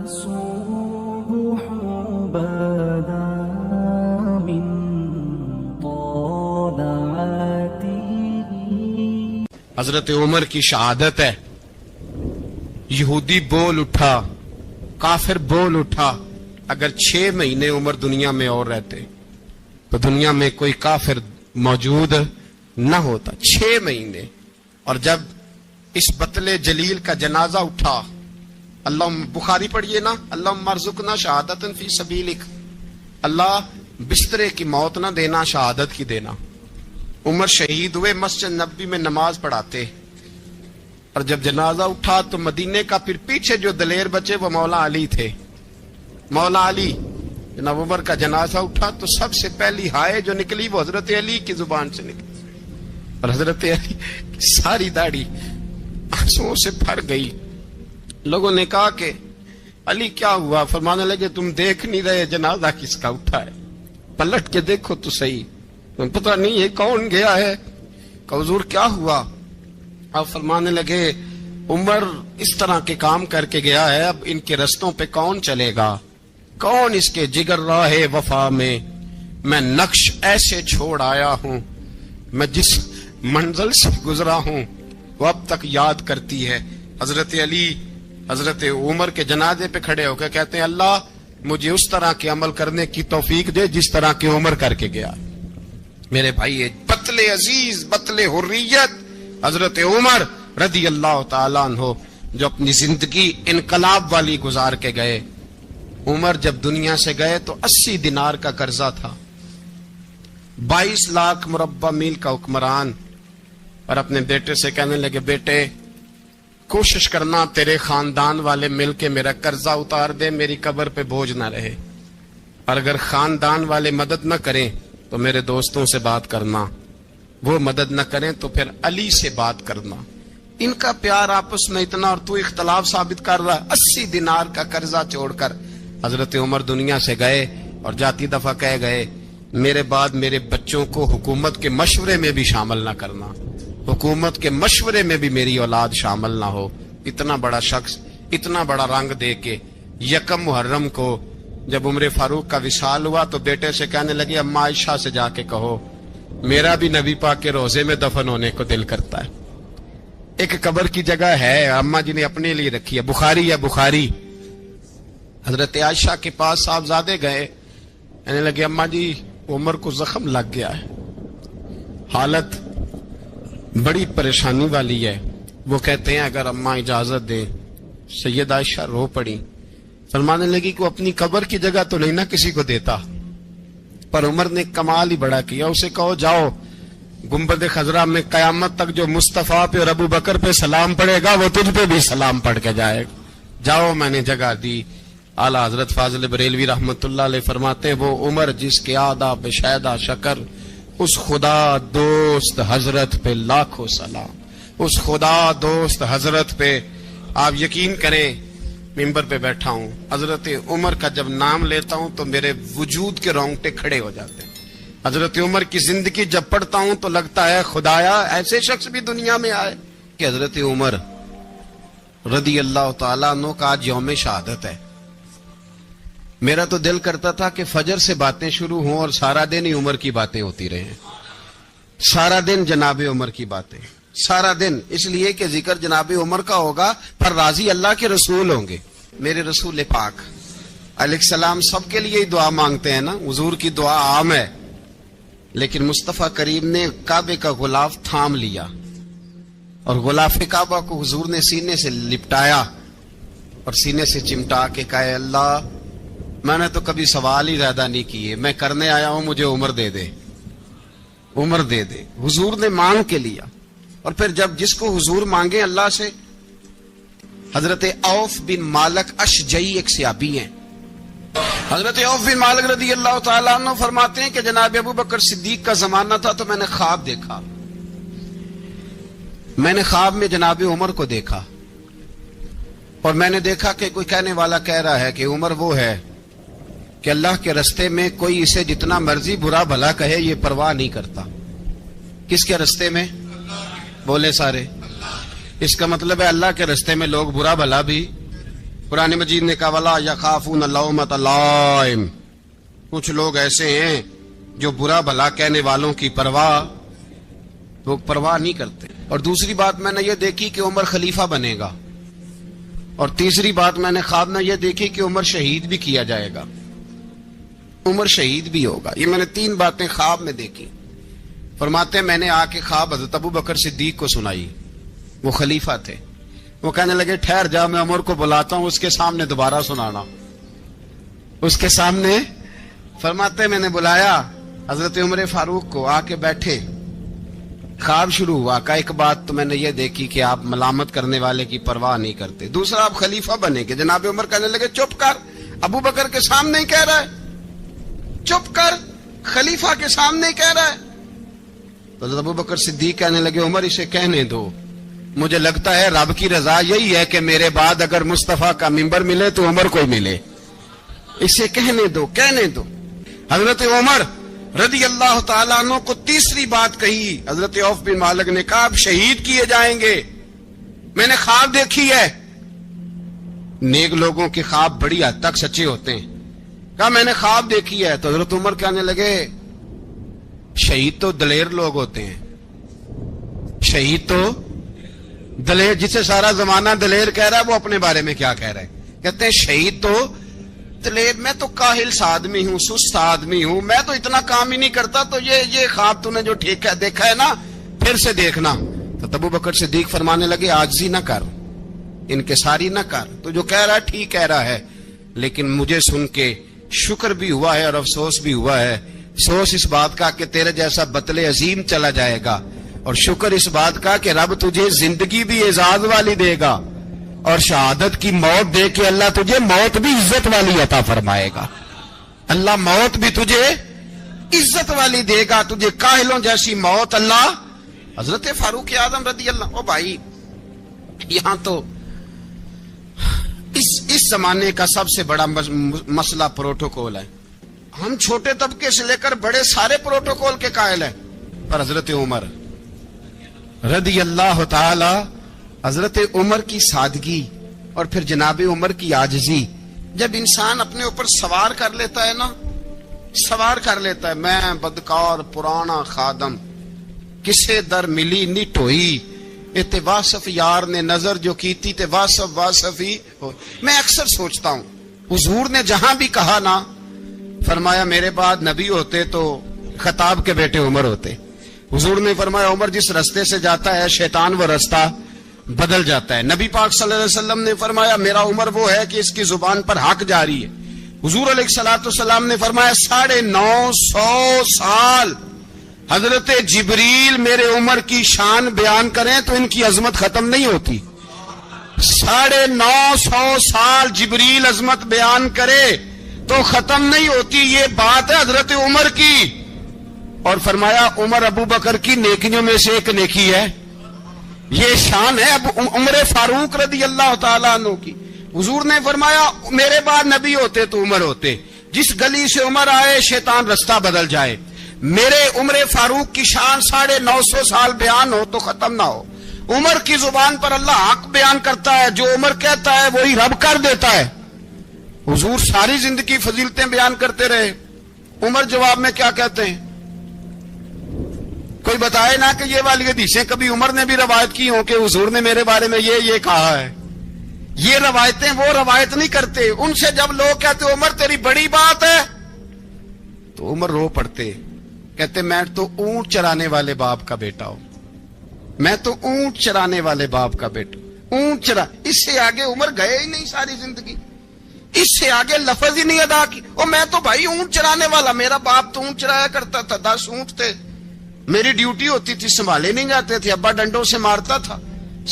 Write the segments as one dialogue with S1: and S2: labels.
S1: الصبح بدا من طلعته.
S2: حضرت عمر کی شہادت ہے. یہودی بول اٹھا, کافر بول اٹھا, اگر 6 مہینے عمر دنیا میں اور رہتے تو دنیا میں کوئی کافر موجود نہ ہوتا. 6 مہینے. اور جب اس بطل جلیل کا جنازہ اٹھا, اللہ بخاری پڑھیے نا, اللہم ارزقنا شہادتا فی سبیلک, اللہ بسترے کی موت نہ دینا, شہادت کی دینا. عمر شہید ہوئے, مسجد نبوی میں نماز پڑھاتے, اور جب جنازہ اٹھا تو مدینے کا پھر پیچھے جو دلیر بچے وہ مولا علی تھے. مولا علی, جناب عمر کا جنازہ اٹھا تو سب سے پہلی ہائے جو نکلی وہ حضرت علی کی زبان سے نکلی, اور حضرت علی کی ساری داڑھی آنسوؤں سے بھر گئی. لوگوں نے کہا کہ علی کیا ہوا؟ فرمانے لگے تم دیکھ نہیں رہے جنازہ کس کا اٹھا ہے, پلٹ کے دیکھو تو صحیح, تمہیں پتہ نہیں ہے کون گیا ہے. کہ حضور کیا ہوا؟ آپ فرمانے لگے عمر اس طرح کے کام کر کے گیا ہے, اب ان کے رستوں پہ کون چلے گا؟ کون اس کے جگر راہ وفا میں میں نقش ایسے چھوڑ آیا ہوں, میں جس منزل سے گزرا ہوں وہ اب تک یاد کرتی ہے. حضرت علی حضرت عمر کے جنازے پہ کھڑے ہو کے کہتے ہیں اللہ مجھے اس طرح کے عمل کرنے کی توفیق دے جس طرح کے عمر کر کے گیا. میرے بھائی, بطل عزیز, بطل حریت حضرت عمر رضی اللہ تعالیٰ عنہ, جو اپنی زندگی انقلاب والی گزار کے گئے. عمر جب دنیا سے گئے تو 80 دینار کا قرضہ تھا, 22 لاکھ مربع میل کا حکمران, اور اپنے بیٹے سے کہنے لگے بیٹے کوشش کرنا تیرے خاندان والے مل کے میرا قرضہ اتار دے, میری قبر پہ بوجھ نہ رہے, اور اگر خاندان والے مدد نہ کریں تو میرے دوستوں سے بات کرنا, وہ مدد نہ کریں تو پھر علی سے بات کرنا. ان کا پیار آپس میں اتنا, اور تو اختلاف ثابت کر رہا. 80 دینار کا قرضہ چھوڑ کر حضرت عمر دنیا سے گئے, اور جاتی دفعہ کہہ گئے میرے بعد میرے بچوں کو حکومت کے مشورے میں بھی شامل نہ کرنا, حکومت کے مشورے میں بھی میری اولاد شامل نہ ہو. اتنا بڑا شخص اتنا بڑا رنگ دے کے 1 محرم کو جب عمر فاروق کا وصال ہوا تو بیٹے سے کہنے لگے اماں عائشہ سے جا کے کہو میرا بھی نبی پاک کے روزے میں دفن ہونے کو دل کرتا ہے. ایک قبر کی جگہ ہے اماں جی نے اپنے لیے رکھی ہے, بخاری ہے بخاری. حضرت عائشہ کے پاس صاحبزادے گئے, کہنے لگے اماں جی عمر کو زخم لگ گیا ہے, حالت بڑی پریشانی والی ہے. وہ کہتے ہیں اگر اماں اجازت دیں. سید عائشہ رو پڑی, فرمانے لگی کہ اپنی قبر کی جگہ تو نہیں نہ کسی کو دیتا, پر عمر نے کمال ہی بڑا کیا. اسے کہو جاؤ گنبد خضرا میں قیامت تک جو مصطفیٰ پہ اور ابو بکر پہ سلام پڑے گا وہ تجھ پہ بھی سلام پڑھ کے جائے گا, جاؤ میں نے جگہ دی. اعلیٰ حضرت فاضل بریلوی رحمت اللہ علیہ فرماتے ہیں وہ عمر جس کے آداب شیدہ شکر, اس خدا دوست حضرت پہ لاکھوں سلام, اس خدا دوست حضرت پہ. آپ یقین کریں ممبر پہ بیٹھا ہوں, حضرت عمر کا جب نام لیتا ہوں تو میرے وجود کے رونگٹے کھڑے ہو جاتے ہیں. حضرت عمر کی زندگی جب پڑھتا ہوں تو لگتا ہے خدایا ایسے شخص بھی دنیا میں آئے. کہ حضرت عمر رضی اللہ تعالیٰ عنہ کا آج یوم شہادت ہے. میرا تو دل کرتا تھا کہ فجر سے باتیں شروع ہوں اور سارا دن ہی عمر کی باتیں ہوتی رہیں, سارا دن جناب عمر کی باتیں, سارا دن. اس لیے کہ ذکر جناب عمر کا ہوگا پر راضی اللہ کے رسول ہوں گے. میرے رسول پاک علیہ السلام سب کے لیے ہی دعا مانگتے ہیں نا, حضور کی دعا عام ہے, لیکن مصطفیٰ کریم نے کعبے کا غلاف تھام لیا اور غلاف کعبہ کو حضور نے سینے سے لپٹایا اور سینے سے چمٹا کے کہا اللہ میں نے تو کبھی سوال ہی زیادہ نہیں کیے, میں کرنے آیا ہوں, مجھے عمر دے دے, عمر دے دے. حضور نے مانگ کے لیا. اور پھر جب جس کو حضور مانگے اللہ سے, حضرت عوف بن مالک اشجعی ایک صحابی ہیں, حضرت عوف بن مالک رضی اللہ تعالیٰ عنہ فرماتے ہیں کہ جناب ابو بکر صدیق کا زمانہ تھا تو میں نے خواب دیکھا, میں نے خواب میں جناب عمر کو دیکھا, اور میں نے دیکھا کہ کوئی کہنے والا کہہ رہا ہے کہ عمر وہ ہے کہ اللہ کے رستے میں کوئی اسے جتنا مرضی برا بھلا کہے یہ پرواہ نہیں کرتا. کس کے رستے میں؟ بولے سارے. اس کا مطلب ہے اللہ کے رستے میں لوگ برا بھلا بھی قرآن مجید نے کہا وَلَا يَخَافُونَ لَوْمَةَ لَائِمٍ، کچھ لوگ ایسے ہیں جو برا بھلا کہنے والوں کی وہ پرواہ نہیں کرتے۔ اور دوسری بات میں نے یہ دیکھی کہ عمر خلیفہ بنے گا، اور تیسری بات میں نے خواب میں یہ دیکھی کہ عمر شہید بھی کیا جائے گا، عمر شہید بھی ہوگا۔ یہ میں نے 3 باتیں خواب میں دیکھی۔ فرماتے ہیں میں نے آ کے خواب حضرت ابو بکر صدیق کو سنائی، وہ خلیفہ تھے۔ وہ کہنے لگے ٹھہر جا، میں عمر کو بلاتا ہوں، اس کے سامنے دوبارہ سنانا، اس کے سامنے۔ فرماتے ہیں میں نے بلایا حضرت عمر فاروق کو، آ کے بیٹھے، خواب شروع ہوا۔ کہ ایک بات تو میں نے یہ دیکھی کہ آپ ملامت کرنے والے کی پرواہ نہیں کرتے، دوسرا آپ خلیفہ بنے گے۔ جناب عمر کہنے لگے چپ کر، ابو بکر کے سامنے ہی کہہ رہا ہے، چپ کر، خلیفہ کے سامنے ہی کہہ رہا ہے۔ تو حضرت ابو بکر صدیق کہنے لگے عمر اسے کہنے دو، مجھے لگتا ہے رب کی رضا یہی ہے کہ میرے بعد اگر مصطفیٰ کا منبر ملے تو عمر کو ملے، اسے کہنے دو، کہنے دو۔ حضرت عمر رضی اللہ تعالیٰ عنہ کو تیسری بات کہی۔ حضرت عوف بن مالک نے کہا آپ شہید کیے جائیں گے، میں نے خواب دیکھی ہے۔ نیک لوگوں کے خواب بڑی حد تک سچے ہوتے ہیں۔ کہا میں نے خواب دیکھی ہے۔ تو حضرت عمر کہنے لگے شہید تو دلیر لوگ ہوتے ہیں، شہید تو دلیر، جسے سارا زمانہ دلیر کہہ رہا ہے وہ اپنے بارے میں کیا کہہ رہا ہے؟ کہتے ہیں شہید تو دلیر، میں تو کاہل سا آدمی ہوں، سست آدمی ہوں، میں تو اتنا کام ہی نہیں کرتا، تو یہ خواب تو نے جو دیکھا ہے نا پھر سے دیکھنا۔ تو ابو بکر صدیق فرمانے لگے عاجزی نہ کر، انکساری نہ کر، تو جو کہہ رہا ہے ٹھیک کہہ رہا ہے، لیکن مجھے سن کے شکر بھی ہوا ہے اور افسوس بھی ہوا ہے۔ افسوس اس بات کا کہ تیرے جیسا بطل عظیم چلا جائے گا، اور شکر اس بات کا کہ رب تجھے زندگی بھی اعزاز والی دے گا، اور شہادت کی موت دے کے اللہ تجھے موت بھی عزت والی عطا فرمائے گا۔ اللہ موت بھی تجھے عزت والی دے گا، تجھے کاہلوں جیسی موت اللہ۔ حضرت فاروق اعظم رضی اللہ، او بھائی یہاں تو اس زمانے کا سب سے بڑا مسئلہ پروٹوکول ہے۔ ہم چھوٹے طبقے سے لے کر بڑے سارے پروٹوکول کے قائل ہیں، پر حضرت عمر رضی اللہ تعالی، حضرت عمر کی سادگی اور پھر جناب عمر کی عاجزی، جب انسان اپنے اوپر سوار کر لیتا ہے نا، سوار کر لیتا ہے، میں بدکار پرانا خادم، کسے در ملی نٹ ہوئی، تے واصف یار نے نظر جو کیتی تے واصف ہی ہو۔ میں اکثر سوچتا ہوں حضور نے جہاں بھی کہا نا، فرمایا میرے بعد نبی ہوتے تو خطاب کے بیٹے عمر ہوتے۔ حضور نے فرمایا عمر جس رستے سے جاتا ہے شیطان وہ رستہ بدل جاتا ہے۔ نبی پاک صلی اللہ علیہ وسلم نے فرمایا میرا عمر وہ ہے کہ اس کی زبان پر حق جاری ہے۔ حضور علیہ الصلوۃ والسلام نے فرمایا 950 سال حضرت جبریل میرے عمر کی شان بیان کریں تو ان کی عظمت ختم نہیں ہوتی۔ 950 سال جبریل عظمت بیان کرے تو ختم نہیں ہوتی۔ یہ بات ہے حضرت عمر کی، اور فرمایا عمر ابو بکر کی نیکیوں میں سے ایک نیکی ہے، یہ شان ہے اب عمر فاروق رضی اللہ تعالیٰ عنہ کی۔ حضور نے فرمایا میرے بعد نبی ہوتے تو عمر ہوتے، جس گلی سے عمر آئے شیطان رستہ بدل جائے۔ میرے عمر فاروق کی شان 950 سال بیان ہو تو ختم نہ ہو۔ عمر کی زبان پر اللہ حق بیان کرتا ہے، جو عمر کہتا ہے وہی رب کر دیتا ہے۔ حضور ساری زندگی فضیلتیں بیان کرتے رہے، عمر جواب میں کیا کہتے ہیں؟ کوئی بتائے نا کہ یہ والی حدیثیں کبھی عمر نے بھی روایت کی ہوں کہ حضور نے میرے بارے میں یہ کہا ہے۔ یہ روایتیں وہ روایت نہیں کرتے، ان سے جب لوگ کہتے عمر تیری بڑی بات ہے تو عمر رو پڑتے، کہتے میں تو اونٹ چرانے والے باپ کا بیٹا ہوں، میں تو اونٹ چرانے والے باپ کا بیٹا، اونٹ چرا۔ اس سے آگے عمر گئے ہی نہیں ساری زندگی، اس سے آگے لفظ ہی نہیں ادا کی۔ اور میں تو بھائی اونٹ چرانے والا، میرا باپ تو اونٹ چرایا کرتا تھا، 10 اونٹ تھے، میری ڈیوٹی ہوتی تھی، سنبھالے نہیں جاتے تھے، ابا ڈنڈوں سے مارتا تھا۔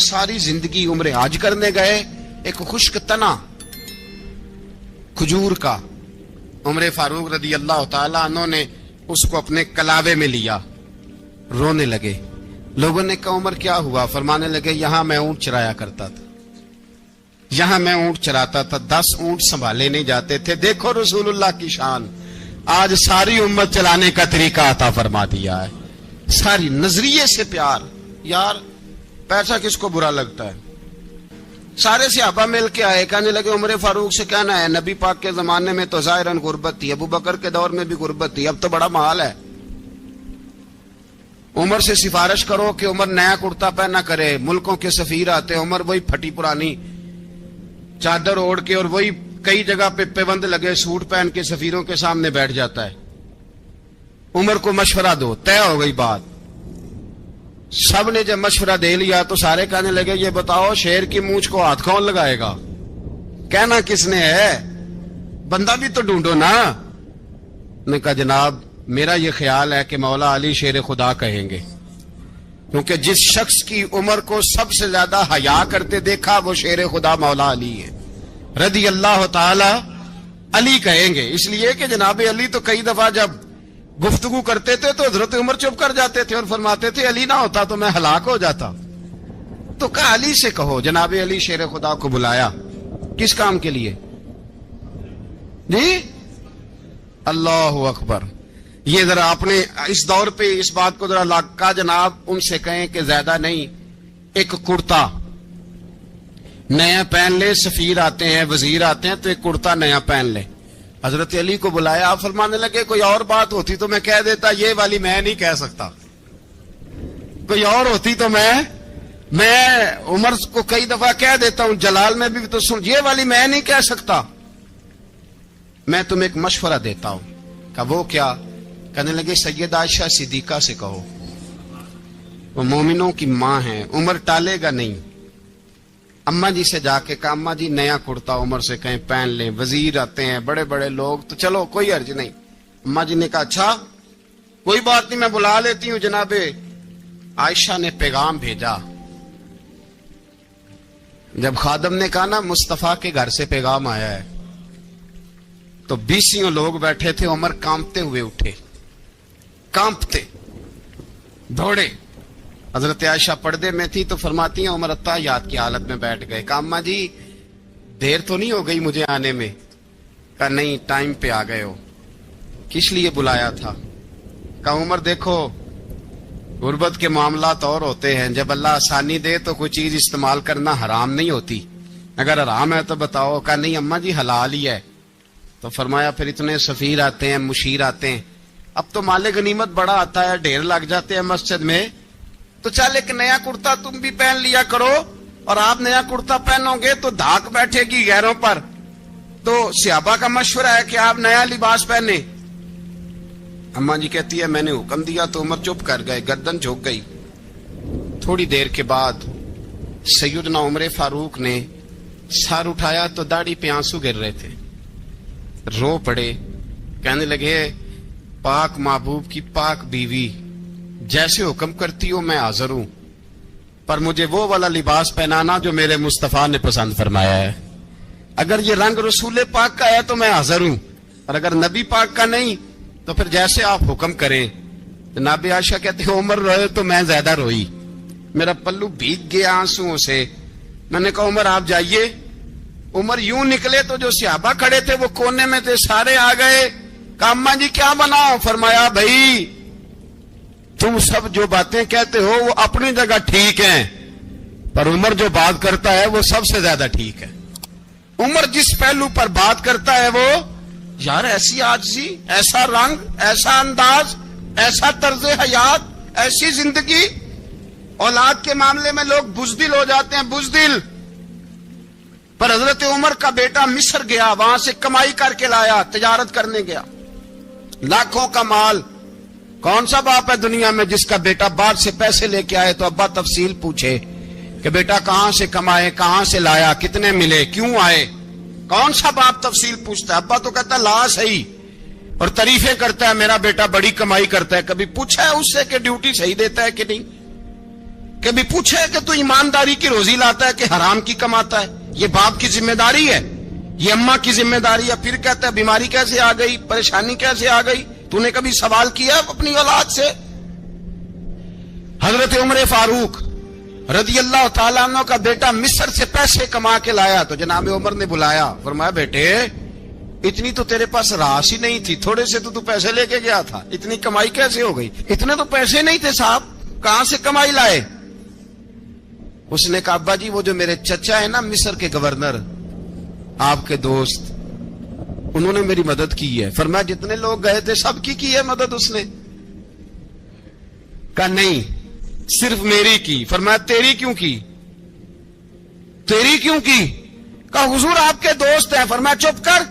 S2: ساری زندگی عمر حج کرنے گئے، ایک خشک تنا کھجور کا عمر فاروق رضی اللہ تعالیٰ عنہ نے اس کو اپنے کلاوے میں لیا، رونے لگے۔ لوگوں نے کہا عمر کیا ہوا؟ فرمانے لگے یہاں میں اونٹ چرایا کرتا تھا، یہاں میں اونٹ چراتا تھا، 10 اونٹ سنبھالے نہیں جاتے تھے۔ دیکھو رسول اللہ کی شان، آج ساری امت چلانے کا طریقہ عطا فرما دیا ہے، ساری نظریے سے پیار۔ یار پیسہ کس کو برا لگتا ہے؟ سارے صحابہ مل کے آئے, کہنے لگے عمر فاروق سے کہنا ہے نبی پاک کے زمانے میں تو ظاہراً غربت تھی, ابو بکر کے دور میں بھی غربت تھی, اب تو بڑا محال ہے. عمر سے سفارش کرو کہ عمر نیا کرتا پہنا کرے. ملکوں کے سفیر آتے, عمر وہی پھٹی پرانی چادر اوڑھ کے اور وہی کئی جگہ پہ پیوند لگے سوٹ پہن کے سفیروں کے سامنے بیٹھ جاتا ہے. عمر کو مشورہ دو, طے ہو گئی بات. سب نے جب مشورہ دے لیا تو سارے کہنے لگے یہ بتاؤ شیر کی مونچھ کو ہاتھ کون لگائے گا, کہنا کس نے ہے, بندہ بھی تو ڈھونڈو نا. نے کہا جناب میرا یہ خیال ہے کہ مولا علی شیر خدا کہیں گے, کیونکہ جس شخص کی عمر کو سب سے زیادہ حیا کرتے دیکھا وہ شیر خدا مولا علی ہے رضی اللہ تعالی. علی کہیں گے اس لیے کہ جناب علی تو کئی دفعہ جب گفتگو کرتے تھے تو حضرت عمر چپ کر جاتے تھے اور فرماتے تھے علی نہ ہوتا تو میں ہلاک ہو جاتا. تو کہا علی سے کہو. جناب علی شیر خدا کو بلایا, کس کام کے لیے جی؟ اللہ اکبر. یہ ذرا اپنے اس دور پہ اس بات کو ذرا لاکا جناب ان سے کہیں کہ زیادہ نہیں, ایک کرتا نیا پہن لے. سفیر آتے ہیں, وزیر آتے ہیں تو ایک کرتا نیا پہن لے. حضرت علی کو بلایا, آپ فرمانے لگے کوئی اور بات ہوتی تو میں کہہ دیتا, یہ والی میں نہیں کہہ سکتا. کوئی اور ہوتی تو میں عمر کو کئی دفعہ کہہ دیتا ہوں, جلال میں بھی تو سن, یہ والی میں نہیں کہہ سکتا. میں تمہیں ایک مشورہ دیتا ہوں. کہا وہ کیا؟ کہنے لگے سیدہ عائشہ صدیقہ سے کہو, وہ مومنوں کی ماں ہیں, عمر ٹالے گا نہیں. اماں جی سے جا کے کہا اماں جی نیا کرتا عمر سے کہیں پہن لیں. وزیر آتے ہیں, بڑے بڑے لوگ, تو چلو کوئی حرج نہیں. اماں جی نے کہا اچھا کوئی بات نہیں میں بلا لیتی ہوں. جناب عائشہ نے پیغام بھیجا. جب خادم نے کہا نا مصطفیٰ کے گھر سے پیغام آیا ہے, تو 20 لوگ بیٹھے تھے. عمر کانپتے ہوئے اٹھے, کانپتے دوڑے. حضرت عائشہ پردے میں تھی تو فرماتی ہیں عمر اتحیات کی حالت میں بیٹھ گئے. کہا اماں جی دیر تو نہیں ہو گئی مجھے آنے میں؟ کہا نہیں ٹائم پہ آ گئے ہو. کس لیے بلایا تھا؟ کہا عمر دیکھو غربت کے معاملات اور ہوتے ہیں, جب اللہ آسانی دے تو کوئی چیز استعمال کرنا حرام نہیں ہوتی, اگر حرام ہے تو بتاؤ. کہا نہیں اماں جی حلال ہی ہے. تو فرمایا پھر اتنے سفیر آتے ہیں, مشیر آتے ہیں, اب تو مال غنیمت بڑا آتا ہے, ڈھیر لگ جاتے ہیں مسجد میں, تو چل ایک نیا کرتا تم بھی پہن لیا کرو. اور آپ نیا کرتا پہنو گے تو دھاک بیٹھے گی غیروں پر. تو صحابہ کا مشورہ ہے کہ آپ نیا لباس پہنے. اماں جی کہتی ہے میں نے حکم دیا تو عمر چپ کر گئے, گردن جھک گئی. تھوڑی دیر کے بعد سیدنا عمر فاروق نے سر اٹھایا تو داڑھی پہ آنسو گر رہے تھے, رو پڑے. کہنے لگے پاک محبوب کی پاک بیوی جیسے حکم کرتی ہو میں حاضر ہوں, پر مجھے وہ والا لباس پہنانا جو میرے مصطفیٰ نے پسند فرمایا ہے. اگر یہ رنگ رسول پاک کا ہے تو میں حاضر ہوں, اور اگر نبی پاک کا نہیں تو پھر جیسے آپ حکم کریں. جناب عائشہ کہتے ہیں عمر روئے تو میں زیادہ روئی, میرا پلو بھیگ گیا آنسوؤں سے. میں نے کہا عمر آپ جائیے. عمر یوں نکلے تو جو صحابہ کھڑے تھے وہ کونے میں تھے, سارے آ گئے. کہا اماں جی کیا بناؤ؟ فرمایا بھائی تم سب جو باتیں کہتے ہو وہ اپنی جگہ ٹھیک ہیں, پر عمر جو بات کرتا ہے وہ سب سے زیادہ ٹھیک ہے. عمر جس پہلو پر بات کرتا ہے وہ یار ایسی عاجزی, ایسا رنگ, ایسا انداز, ایسا طرز حیات, ایسی زندگی. اولاد کے معاملے میں لوگ بزدل ہو جاتے ہیں, بزدل. پر حضرت عمر کا بیٹا مصر گیا, وہاں سے کمائی کر کے لایا, تجارت کرنے گیا, لاکھوں کا مال. کون سا باپ ہے دنیا میں جس کا بیٹا باہر سے پیسے لے کے آئے تو ابا تفصیل پوچھے کہ بیٹا کہاں سے کمائے, کہاں سے لایا, کتنے ملے, کیوں آئے؟ کون سا باپ تفصیل پوچھتا ہے؟ ابا تو کہتا لا صحیح اور تعریفیں کرتا ہے میرا بیٹا بڑی کمائی کرتا ہے. کبھی پوچھا ہے اس سے کہ ڈیوٹی صحیح دیتا ہے کہ نہیں؟ کبھی پوچھا ہے کہ تو ایمانداری کی روزی لاتا ہے کہ حرام کی کماتا ہے؟ یہ باپ کی ذمہ داری ہے, یہ اماں کی ذمہ داری ہے. پھر کہتا ہے بیماری کیسے آ گئی, پریشانی کیسے آ گئی؟ تو نے کبھی سوال کیا اپنی اولاد سے؟ حضرت عمر فاروق رضی اللہ تعالیٰ عنہ کا بیٹا مصر سے پیسے کما کے لایا تو جناب عمر نے بلایا, فرمایا بیٹے اتنی تو تیرے پاس راس ہی نہیں تھی, تھوڑے سے تو پیسے لے کے گیا تھا, اتنی کمائی کیسے ہو گئی؟ اتنے تو پیسے نہیں تھے صاحب, کہاں سے کمائی لائے؟ اس نے کہا ابا جی وہ جو میرے چچا ہے نا مصر کے گورنر آپ کے دوست انہوں نے میری مدد کی ہے. فرمایا جتنے لوگ گئے تھے سب کی ہے مدد اس نے؟ کہا نہیں صرف میری کی. فرمایا تیری کیوں کی؟ تیری کیوں کی؟ کہا حضور آپ کے دوست ہیں. فرمایا چپ کر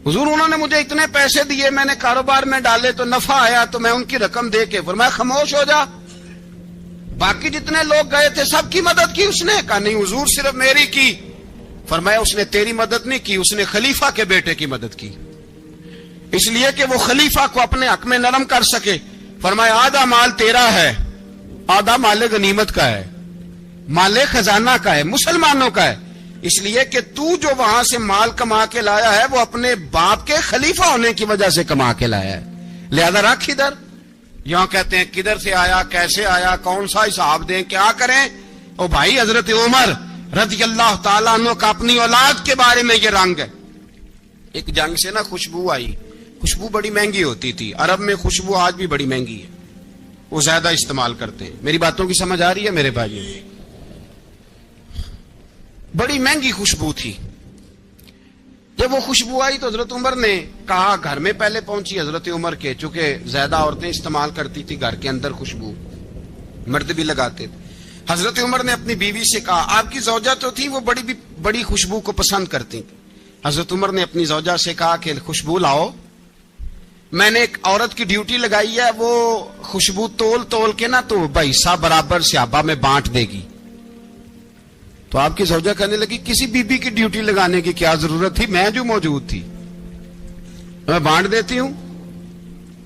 S2: حضور انہوں نے مجھے اتنے پیسے دیے میں نے کاروبار میں ڈالے تو نفع آیا تو میں ان کی رقم دے کے. فرمایا خاموش ہو جا باقی جتنے لوگ گئے تھے سب کی مدد کی اس نے؟ کہا نہیں حضور صرف میری کی. فرمایا اس نے تیری مدد نہیں کی اس نے خلیفہ کے بیٹے کی مدد کی اس لیے کہ وہ خلیفہ کو اپنے حق میں نرم کر سکے. فرمایا آدھا مال تیرا ہے آدھا مال غنیمت کا ہے مال خزانہ کا ہے مسلمانوں کا ہے اس لیے کہ تو جو وہاں سے مال کما کے لایا ہے وہ اپنے باپ کے خلیفہ ہونے کی وجہ سے کما کے لایا ہے لہذا رکھ ادھر. یہاں کہتے ہیں کدھر سے آیا کیسے آیا کون سا حساب دیں کیا کریں. او بھائی حضرت عمر رضی اللہ تعالیٰ عنہ کا اپنی اولاد کے بارے میں یہ رنگ ہے. ایک جنگ سے نا خوشبو آئی. خوشبو بڑی مہنگی ہوتی تھی عرب میں خوشبو آج بھی بڑی مہنگی ہے وہ زیادہ استعمال کرتے ہیں. میری باتوں کی سمجھ آ رہی ہے میرے بھائی؟ بڑی مہنگی خوشبو تھی. جب وہ خوشبو آئی تو حضرت عمر نے کہا گھر میں پہلے پہنچی حضرت عمر کے چونکہ زیادہ عورتیں استعمال کرتی تھی گھر کے اندر خوشبو مرد بھی لگاتے تھے. حضرت عمر نے اپنی بیوی سے کہا آپ کی زوجہ تو تھی وہ بڑی خوشبو کو پسند کرتی تھی. حضرت عمر نے اپنی زوجہ سے کہا کہ خوشبو لاؤ میں نے ایک عورت کی ڈیوٹی لگائی ہے وہ خوشبو تول کے نا تو حصہ برابر صحابہ میں بانٹ دے گی. تو آپ کی زوجہ کہنے لگی کسی بی بی کی ڈیوٹی لگانے کی کیا ضرورت تھی میں جو موجود تھی میں بانٹ دیتی ہوں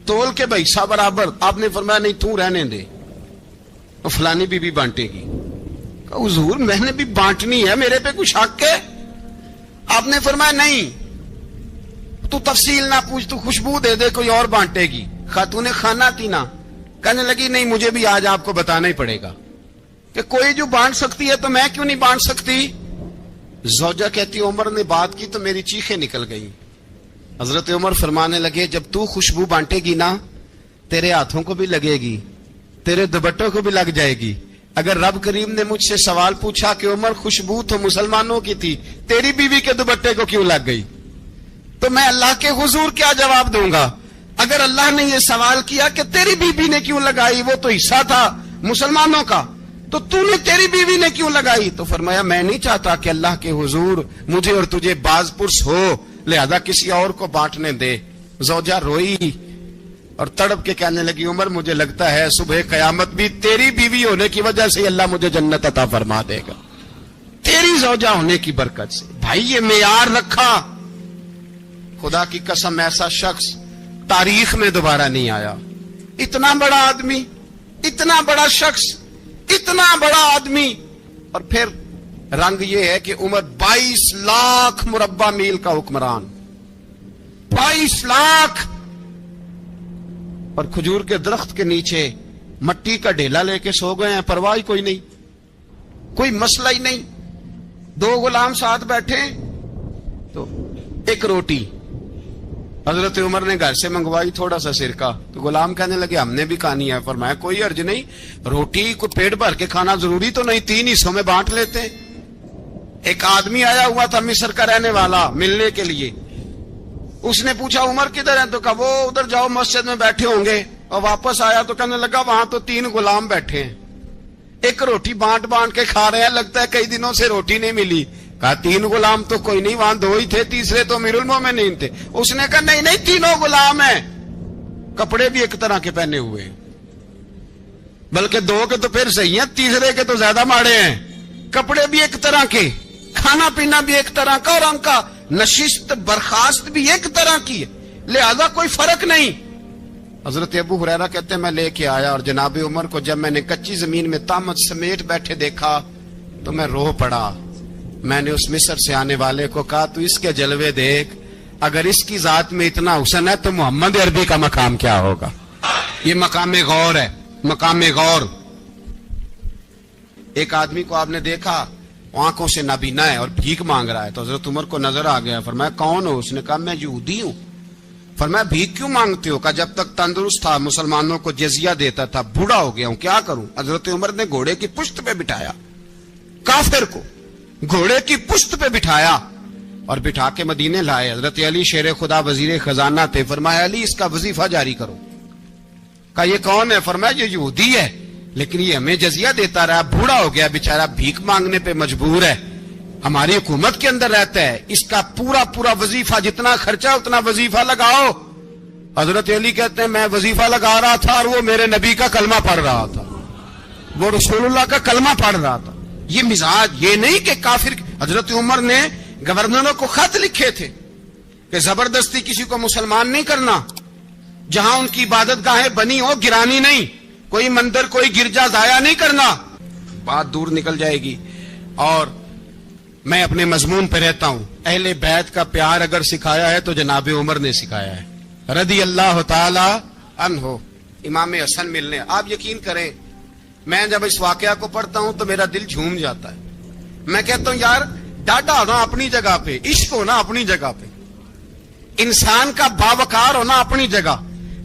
S2: تول کے حصہ برابر. آپ نے فرمایا نہیں تو رہنے دے فلانی بی بی بانٹے گی. حضور میں نے بھی بانٹنی ہے میرے پہ کچھ حق ہے؟ آپ نے فرمایا نہیں تو تفصیل نہ پوچھ تو خوشبو دے دے کوئی اور بانٹے گی. خاتون خانہ تھی نا کہنے لگی نہیں مجھے بھی آج آپ کو بتانا ہی پڑے گا کہ کوئی جو بانٹ سکتی ہے تو میں کیوں نہیں بانٹ سکتی. زوجہ کہتی عمر نے بات کی تو میری چیخیں نکل گئی. حضرت عمر فرمانے لگے جب تو خوشبو بانٹے گی نا تیرے ہاتھوں کو بھی لگے گی تیرے دوپٹوں کو بھی لگ جائے گی. اگر رب کریم نے مجھ سے سوال پوچھا کہ عمر خوشبو تو مسلمانوں کی تھی تیری بیوی کے دوپٹے کو کیوں لگ گئی تو میں اللہ کے حضور کیا جواب دوں گا. اگر اللہ نے یہ سوال کیا کہ تیری بیوی نے کیوں لگائی وہ تو حصہ تھا مسلمانوں کا تو نے تیری بیوی نے کیوں لگائی. تو فرمایا میں نہیں چاہتا کہ اللہ کے حضور مجھے اور تجھے باز پرس ہو لہذا کسی اور کو بانٹنے دے. زوجہ روئی اور تڑپ کے کہنے لگی عمر مجھے لگتا ہے صبح قیامت بھی تیری بیوی ہونے کی وجہ سے اللہ مجھے جنت عطا فرما دے گا تیری زوجہ ہونے کی برکت سے. بھائی یہ معیار رکھا خدا کی قسم ایسا شخص تاریخ میں دوبارہ نہیں آیا. اتنا بڑا آدمی اتنا بڑا شخص اتنا بڑا آدمی اور پھر رنگ یہ ہے کہ عمر 22 لاکھ مربع میل کا حکمران 22 لاکھ اور کھجور کے درخت کے نیچے مٹی کا ڈھیلا لے کے سو گئے ہیں پرواہ کوئی نہیں کوئی مسئلہ ہی نہیں. 2 غلام ساتھ بیٹھے تو ایک روٹی حضرت عمر نے گھر سے منگوائی تھوڑا سا سرکہ تو غلام کہنے لگے ہم نے بھی کھانی ہے. فرمایا کوئی حرج نہیں روٹی کو پیٹ بھر کے کھانا ضروری تو نہیں 3 حصوں میں بانٹ لیتے. ایک آدمی آیا ہوا تھا مصر کا رہنے والا ملنے کے لیے اس نے پوچھا عمر کدھر ہیں تو کہا وہ ادھر جاؤ مسجد میں بیٹھے ہوں گے اور واپس آیا تو کہنے لگا وہاں تو 3 غلام بیٹھے ہیں ایک روٹی بانٹ کے کھا رہے ہیں لگتا ہے کئی دنوں سے روٹی نہیں ملی. کہا 3 غلام تو کوئی نہیں وہاں 2 ہی تھے تیسرے تو امیر المومنین تھے. اس نے کہا نہیں 3 غلام ہیں کپڑے بھی ایک طرح کے پہنے ہوئے بلکہ 2 کے تو پھر صحیح ہیں تیسرے کے تو زیادہ ماڑے ہیں. کپڑے بھی ایک طرح کے کھانا پینا بھی ایک طرح کا اور ان کا نشست برخاست بھی ایک طرح کی ہے لہذا کوئی فرق نہیں. حضرت ابو ہریرہ کہتے ہیں میں لے کے آیا اور جناب عمر کو جب میں نے کچی زمین میں تامت سمیٹ بیٹھے دیکھا تو میں رو پڑا. میں نے اس مصر سے آنے والے کو کہا تو اس کے جلوے دیکھ اگر اس کی ذات میں اتنا حسن ہے تو محمد عربی کا مقام کیا ہوگا. یہ مقام غور ہے مقام غور. ایک آدمی کو آپ نے دیکھا آنکھوں سے نابینا ہے اور بھیک مانگ رہا ہے تو حضرت عمر کو نظر آ گیا. فرمایا کون ہو؟ اس نے کہا میں یہودی ہوں. فرمایا بھیک کیوں مانگتے ہو؟ کہا جب تک تندرست تھا مسلمانوں کو جزیہ دیتا تھا، بوڑھا ہو گیا ہوں کیا کروں؟ حضرت عمر نے گھوڑے کی پشت پہ بٹھایا کافر کو، گھوڑے کی پشت پہ بٹھایا اور بٹھا کے مدینے لائے۔ حضرت علی شیر خدا وزیر خزانہ تھے، فرمایا علی اس کا وظیفہ جاری کرو۔ کہا یہ کون ہے؟ فرمایا یہ یہودی ہے لیکن یہ ہمیں جزیہ دیتا رہا، بوڑھا ہو گیا بیچارہ، بھیک مانگنے پہ مجبور ہے، ہماری حکومت کے اندر رہتا ہے، اس کا پورا وظیفہ جتنا خرچہ اتنا وظیفہ لگاؤ۔ حضرت علی کہتے ہیں میں وظیفہ لگا رہا تھا اور وہ میرے نبی کا کلمہ پڑھ رہا تھا، وہ رسول اللہ کا کلمہ پڑھ رہا تھا۔ یہ مزاج، یہ نہیں کہ کافر۔ حضرت عمر نے گورنروں کو خط لکھے تھے کہ زبردستی کسی کو مسلمان نہیں کرنا، جہاں ان کی عبادت گاہیں بنی ہو گرانی نہیں، کوئی مندر کوئی گرجا ضائع نہیں کرنا، بات دور نکل جائے گی۔ اور میں اپنے مضمون پہ رہتا ہوں، اہل بیت کا پیار اگر سکھایا ہے تو جناب عمر نے سکھایا ہے رضی اللہ تعالی عنہ۔ امام حسن ملنے، آپ یقین کریں میں جب اس واقعہ کو پڑھتا ہوں تو میرا دل جھوم جاتا ہے۔ میں کہتا ہوں یار ڈاڈا ہونا اپنی جگہ پہ، عشق ہونا اپنی جگہ پہ، انسان کا باوقار ہونا اپنی جگہ،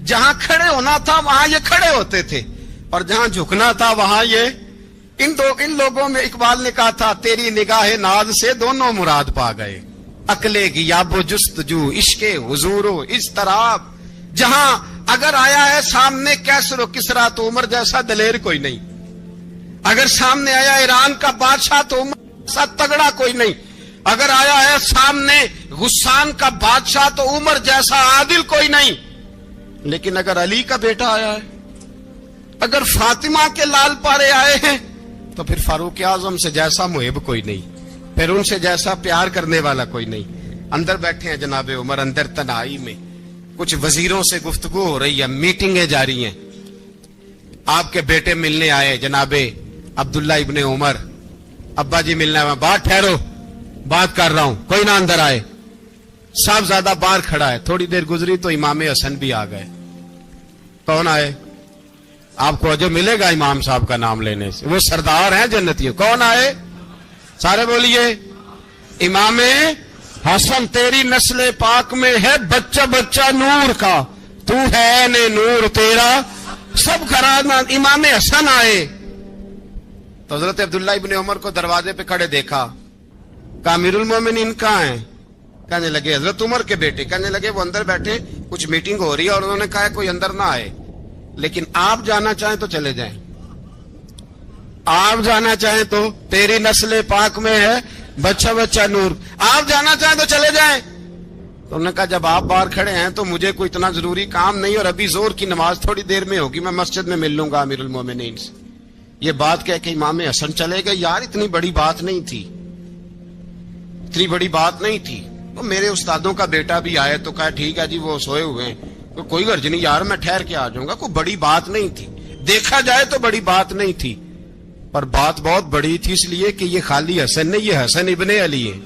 S2: جہاں کھڑے ہونا تھا وہاں یہ کھڑے ہوتے تھے اور جہاں جھکنا تھا وہاں یہ ان لوگوں میں اقبال نے کہا تھا تیری نگاہ ناز سے دونوں مراد پا گئے، عقلِ غیاب و جستجو، عشق حضور و اضطراب۔ جہاں اگر آیا ہے سامنے کیسر و کسرا تو عمر جیسا دلیر کوئی نہیں، اگر سامنے آیا ایران کا بادشاہ تو عمر جیسا تگڑا کوئی نہیں، اگر آیا ہے سامنے غسان کا بادشاہ تو عمر جیسا عادل کوئی نہیں۔ لیکن اگر علی کا بیٹا آیا ہے، اگر فاطمہ کے لال پارے آئے ہیں تو پھر فاروق اعظم سے جیسا محب کوئی نہیں، پھر ان سے جیسا پیار کرنے والا کوئی نہیں۔ اندر بیٹھے ہیں جناب عمر، اندر تنہائی میں کچھ وزیروں سے گفتگو ہو رہی ہے، میٹنگیں جاری ہیں۔ آپ کے بیٹے ملنے آئے جناب عبداللہ ابن عمر، ابا جی ملنے آئے، بات ٹھہرو بات کر رہا ہوں، کوئی نہ اندر آئے۔ صاحبزادہ باہر کھڑا ہے، تھوڑی دیر گزری تو امام حسن بھی آ گئے۔ کون آئے؟ آپ کو جو ملے گا امام صاحب کا نام لینے سے، وہ سردار ہیں جنتیوں۔ کون آئے؟ سارے بولیے امام حسن، تیری نسل پاک میں ہے بچہ بچہ نور کا، تو ہے نے نور تیرا سب گھرانہ۔ امام حسن آئے تو حضرت عبداللہ ابن عمر کو دروازے پہ کھڑے دیکھا، کہا امیر المومنین کہاں ہیں؟ کہنے لگے حضرت عمر کے بیٹے۔ کہنے لگے وہ اندر بیٹھے، کچھ میٹنگ ہو رہی ہے اور انہوں نے کہا کوئی اندر نہ آئے، لیکن آپ جانا چاہیں تو چلے جائیں، آپ جانا چاہیں تو، تیری نسل پاک میں ہے بچہ بچہ نور، آپ جانا چاہیں تو چلے جائیں۔ تو انہوں نے کہا جب آپ باہر کھڑے ہیں تو مجھے کوئی اتنا ضروری کام نہیں، اور ابھی زور کی نماز تھوڑی دیر میں ہوگی، میں مسجد میں مل لوں گا امیر المومنین سے۔ یہ بات کہہ کے امام حسن چلے گئے۔ یار اتنی بڑی بات نہیں تھی، اتنی بڑی بات نہیں تھی۔ تو میرے استادوں کا بیٹا بھی آئے تو کہا ٹھیک ہے جی وہ سوئے ہوئے ہیں، کوئی غرض نہیں یار میں ٹھہر کے آ جاؤں گا، کوئی بڑی بات نہیں تھی، دیکھا جائے تو بڑی بات نہیں تھی، پر بات بہت بڑی تھی اس لیے کہ یہ خالی حسن نہیں، یہ حسن ابن علی ہے،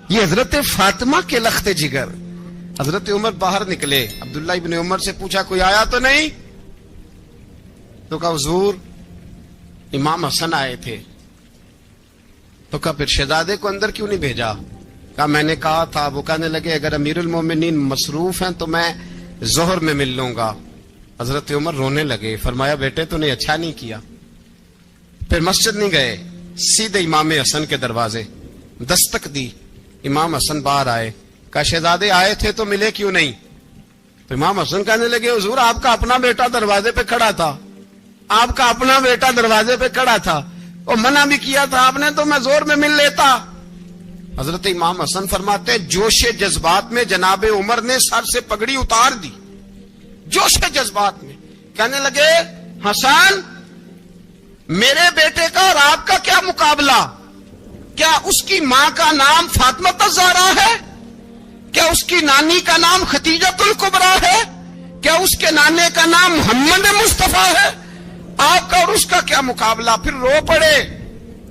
S2: یہ حضرت فاطمہ کے لخت جگر۔ حضرت عمر باہر نکلے، عبداللہ ابن عمر سے پوچھا کوئی آیا تو نہیں؟ تو کہا حضور امام حسن آئے تھے۔ تو کہا پھر شہزادے کو اندر کیوں نہیں بھیجا؟ کہا میں نے کہا تھا۔ وہ کہنے لگے اگر امیر المومنین مصروف ہیں تو میں ظہر میں مل لوں گا۔ حضرت عمر رونے لگے، فرمایا بیٹے تو نے اچھا نہیں کیا۔ پھر مسجد نہیں گئے، سیدھے امام حسن کے دروازے دستک دی، امام حسن باہر آئے، کہا شہزادے آئے تھے تو ملے کیوں نہیں؟ تو امام حسن کہنے لگے حضور آپ کا اپنا بیٹا دروازے پہ کھڑا تھا، آپ کا اپنا بیٹا دروازے پہ کھڑا تھا، اور منع بھی کیا تھا آپ نے تو میں زور میں مل لیتا۔ حضرت امام حسن فرماتے جوش جذبات میں جناب عمر نے سر سے پگڑی اتار دی، جوش جذبات میں کہنے لگے حسن میرے بیٹے کا اور آپ کا کیا مقابلہ؟ کیا اس کی ماں کا نام فاطمہ الزہرا ہے؟ کیا اس کی نانی کا نام خدیجۃ الکبریٰ ہے؟ کیا اس کے نانے کا نام محمد مصطفیٰ ہے؟ آپ کا اور اس کا کیا مقابلہ؟ پھر رو پڑے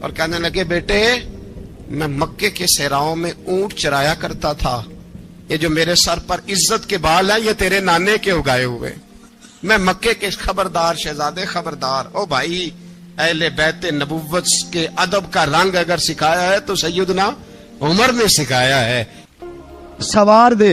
S2: اور کہنے لگے بیٹے میں مکے کے صحراؤں میں اونٹ چرایا کرتا تھا، یہ جو میرے سر پر عزت کے بال ہیں یہ تیرے نانے کے اگائے ہوئے، میں مکے کے خبردار شہزادے خبردار۔ او بھائی اہل بیت نبوت کے ادب کا رنگ اگر سکھایا ہے تو سیدنا عمر نے سکھایا ہے۔
S3: سوار دے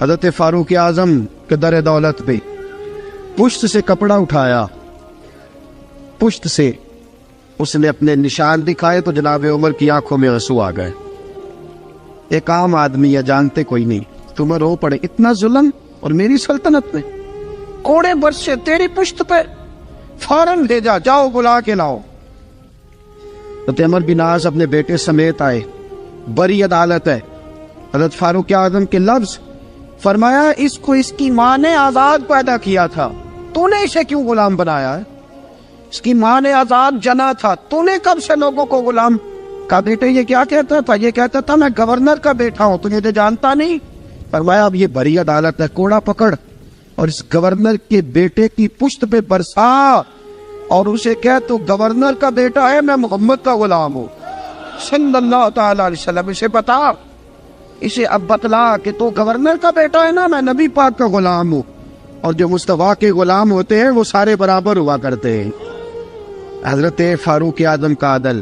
S3: حضرت فاروق اعظم کے در دولت پہ پشت سے کپڑا اٹھایا، پشت سے اس نے اپنے نشان دکھائے تو جناب عمر کی آنکھوں میں آنسو آ گئے۔ ایک عام آدمی ہے، جانتے کوئی نہیں، تم رو پڑے، اتنا ظلم اور میری سلطنت میں، کوڑے برسے تیری پشت پہ، فوراً لے جا، جاؤ بلا کے لاؤ۔ حضرت عمر بن عاص اپنے بیٹے سمیت آئے، بڑی عدالت ہے، حضرت فاروق اعظم کے لفظ، فرمایا اس کو اس کی ماں نے آزاد پیدا کیا تھا، تو نے اسے کیوں غلام بنایا ہے؟ اس کی ماں نے آزاد جنا تھا، تو نے کب سے لوگوں کو غلام؟ کہا بیٹے یہ کیا کہتا تھا؟ یہ کہتا تھا میں گورنر کا بیٹا ہوں، تجھے تو جانتا نہیں۔ فرمایا اب یہ بڑی عدالت ہے، کوڑا پکڑ اور اس گورنر کے بیٹے کی پشت پہ برسا اور اسے کہہ تو گورنر کا بیٹا ہے، میں محمد کا غلام ہوں صلی اللہ تعالی علیہ وسلم۔ اسے بتا، اسے اب بتلا کہ تو گورنر کا بیٹا ہے نا، میں نبی پاک کا غلام ہوں، اور جو مصطفیٰ کے غلام ہوتے ہیں وہ سارے برابر ہوا کرتے ہیں۔ حضرت فاروق اعظم کا عدل،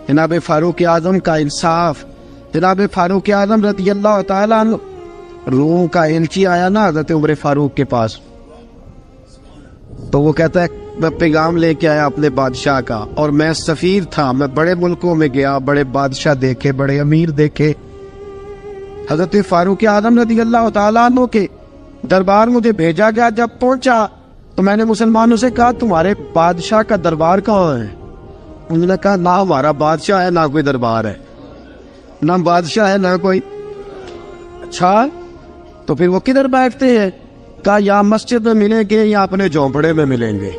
S3: جناب فاروق اعظم کا انصاف، جناب فاروق اعظم رضی اللہ تعالیٰ عنہ، روم کا ایلچی آیا نا حضرت عمر فاروق کے پاس، تو وہ کہتا ہے میں پیغام لے کے آیا اپنے بادشاہ کا، اور میں سفیر تھا، میں بڑے ملکوں میں گیا، بڑے بادشاہ دیکھے، بڑے امیر دیکھے۔ حضرت فاروق اعظم رضی اللہ تعالیٰ عنہ کے دربار مجھے بھیجا گیا، جب پہنچا تو میں نے مسلمانوں سے کہا تمہارے بادشاہ کا دربار کہاں ہے؟ انہوں نے کہا نہ ہمارا بادشاہ ہے نہ کوئی دربار ہے، نہ بادشاہ ہے نہ کوئی۔ اچھا تو پھر وہ کدھر بیٹھتے ہیں؟ کہا یا مسجد میں ملیں گے یا اپنے جھونپڑے میں ملیں گے۔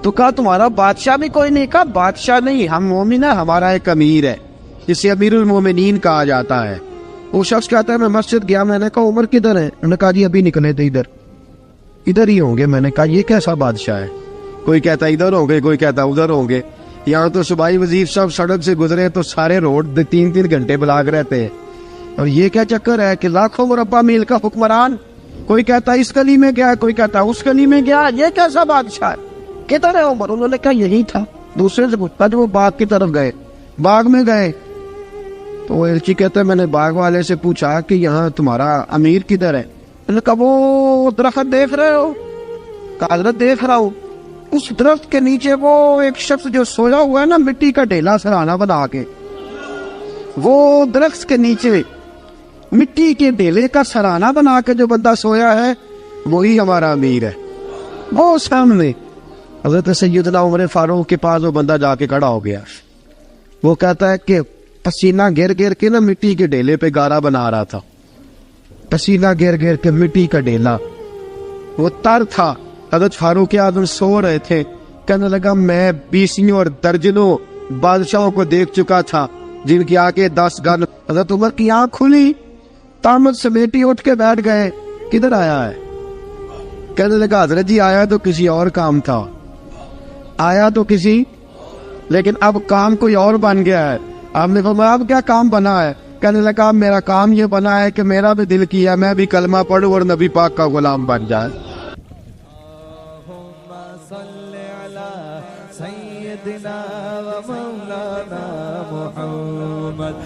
S3: تو کہا تمہارا بادشاہ بھی کوئی نہیں؟ کہا بادشاہ نہیں، ہم مومن ہیں، ہمارا ایک امیر ہے جسے امیر المومنین کہا جاتا ہے۔ وہ شخص کہتا ہے میں مسجد گیا، میں نے کہا عمر کدھر ہے؟ انہوں نے کہا جی ابھی نکلے تھے، ادھر ہی ہوں گے۔ میں نے کہا یہ کیسا بادشاہ ہے؟ کوئی کہتا ادھر ہوں گے، کوئی کہتا ادھر ہوں گے۔ یہاں تو صوبائی وزیر صاحب سڑک سے گزرے تو سارے روڈ 3 گھنٹے بلاک رہتے ہیں، اور یہ کیا چکر ہے کہ لاکھوں مربع میل کا حکمران، کوئی کہتا اس گلی میں گیا، کوئی کہتا اس گلی میں گیا، یہ کیسا بادشاہ ہے؟ کدھر ہے عمر؟ انہوں نے کہا یہی تھا۔ دوسرے سے پوچھتا جو وہ باغ کی طرف گئے، باغ میں گئے تو وہ ایلچی کہتا ہے میں نے باغ والے سے پوچھا کہ یہاں تمہارا امیر کدھر ہے؟ انہوں نے کہا وہ درخت دیکھ رہے ہو؟ کہا حضرت دیکھ رہا ہوں۔ اس درخت کے نیچے وہ ایک شخص جو سویا ہوا ہے نا، مٹی کا ڈھیلا سرہانہ بنا کے، وہ درخت کے نیچے مٹی کے ڈھیلے کا سرہانہ بنا کے جو بندہ سویا ہے وہی ہمارا امیر ہے۔ وہ سامنے حضرت سیدنا عمر فاروق کے پاس وہ بندہ جا کے کھڑا ہو گیا، وہ کہتا ہے کہ پسینہ گر گر کے نا مٹی کے ڈھیلے پہ گارا بنا رہا تھا، پسینہ گر گر کے مٹی کا ڈھیلا، وہ تر تھا۔ حضرت فاروق اعظم سو رہے تھے، کہنے لگا میں 20 اور درجنوں بادشاہوں کو دیکھ چکا تھا جن کی آنکھیں 10 گن۔ حضرت عمر کی آنکھ کھلی، تامت سمیٹی اٹھ کے بیٹھ گئے، کدھر آیا ہے؟ کہنے لگا حضرت جی آیا تو کسی اور کام تھا، آیا تو کسی، لیکن اب کام کوئی اور بن گیا ہے۔ آپ نے فرمایا اب کیا کام بنا ہے؟ کہنے لگا میرا کام یہ بنا ہے کہ میرا بھی دل کیا میں بھی کلمہ پڑھوں اور نبی پاک کا غلام بن جائے۔
S1: سيدنا ومولانا محمد